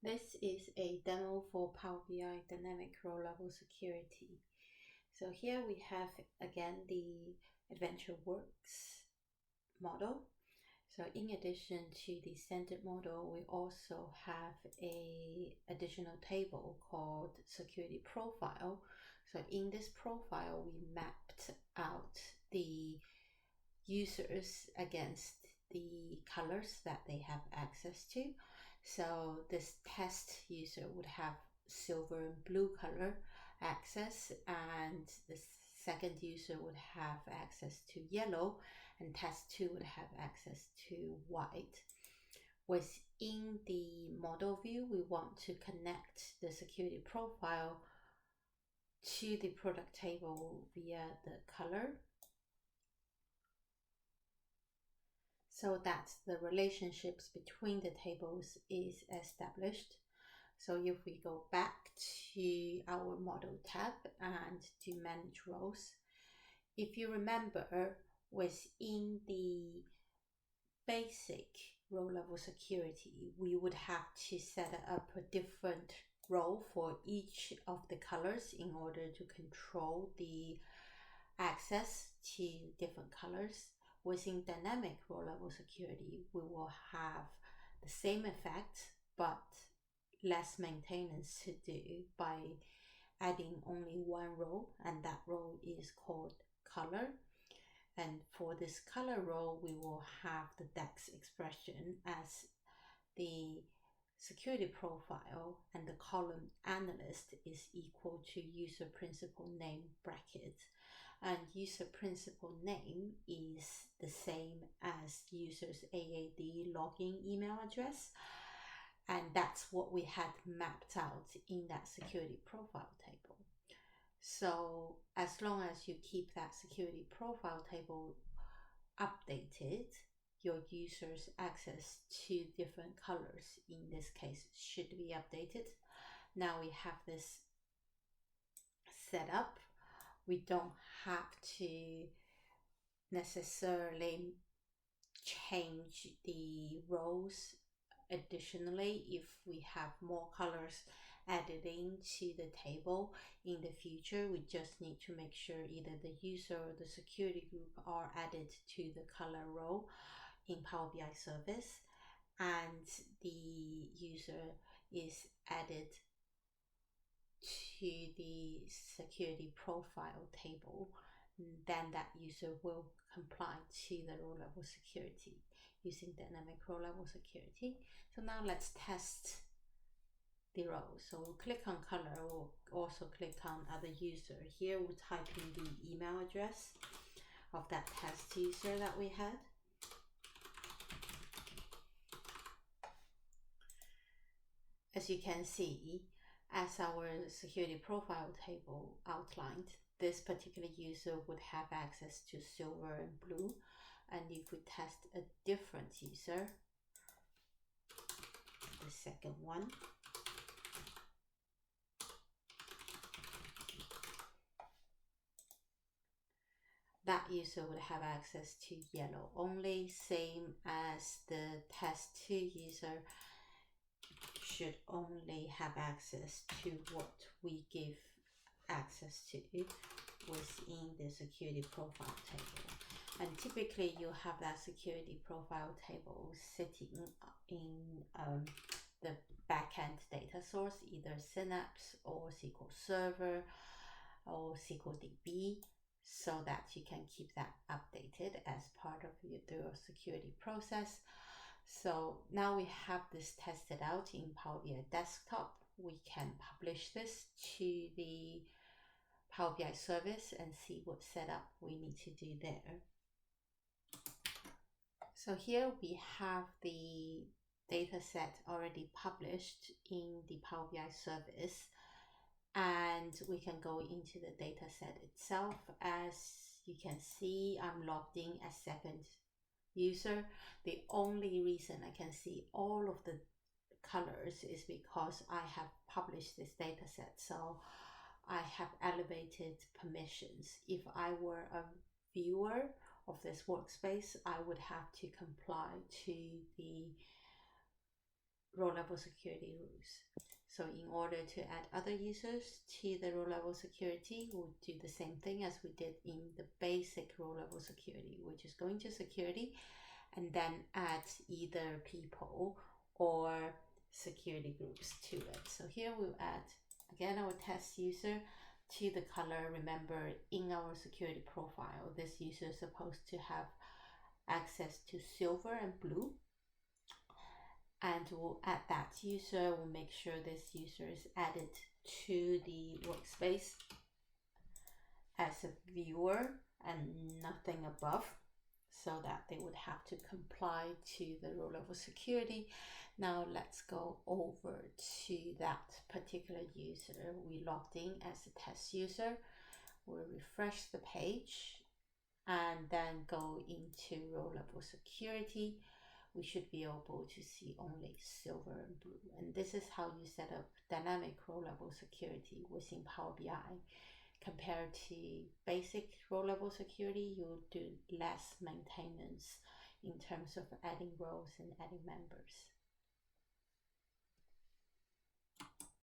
This is a demo for Power BI Dynamic Row Level Security. So here we have again the AdventureWorks model. So in addition to the standard model, we also have a additional table called security profile. So in this profile, we mapped out the users against the colors that they have access to. So this test user would have silver and blue color access, and the second user would have access to yellow, and test 2 would have access to white. Within the model view, we want to connect the security profile to the product table via the color, so that the relationships between the tables is established. So if we go back to our model tab and to manage rows, if you remember, within the basic row level security, we would have to set up a different row for each of the colors in order to control the access to different colors. Within dynamic row level security, we will have the same effect, but less maintenance to do by adding only one row, and that row is called color. And for this color row, we will have the DEX expression as the security profile, and the column analyst is equal to user principal name bracket. And user principal name is the same as user's AAD login email address. And that's what we had mapped out in that security profile table. So as long as you keep that security profile table updated, your users' access to different colors, in this case, should be updated. Now we have this set up. We don't have to necessarily change the rows additionally if we have more colors added into the table in the future. We just need to make sure either the user or the security group are added to the color row in Power BI service, and the user is added to the security profile table, then that user will comply to the row level security using dynamic row level security. So now let's test the row. So we'll click on color, we'll also click on other user. Here we'll type in the email address of that test user that we had. As you can see, as our security profile table outlined, this particular user would have access to silver and blue. And if we test a different user, the second one, that user would have access to yellow only, same as the test 2 user should only have access to what we give access to within the security profile table. And typically you have that security profile table sitting in the backend data source, either Synapse or SQL Server or SQL DB, so that you can keep that updated as part of your security process. So now we have this tested out in Power BI Desktop. We can publish this to the Power BI service and see what setup we need to do there. So here we have the data set already published in the Power BI service, and we can go into the data set itself. As you can see, I'm logged in as second user. The only reason I can see all of the colors is because I have published this data set. So I have elevated permissions. If I were a viewer of this workspace, I would have to comply to the row level security rules. So in order to add other users to the row level security, we'll do the same thing as we did in the basic row level security, which is going to security and then add either people or security groups to it. So here we'll add again our test user to the color. Remember, in our security profile, this user is supposed to have access to silver and blue, and we'll add that user. We'll make sure this user is added to the workspace as a viewer and nothing above, so that they would have to comply to the row level security. Now let's go over to that particular user. We logged in as a test user. We'll refresh the page and then go into row level security. We should be able to see only silver and blue. And this is how you set up dynamic row level security within Power BI. Compared to basic row level security, you'll do less maintenance in terms of adding rows and adding members.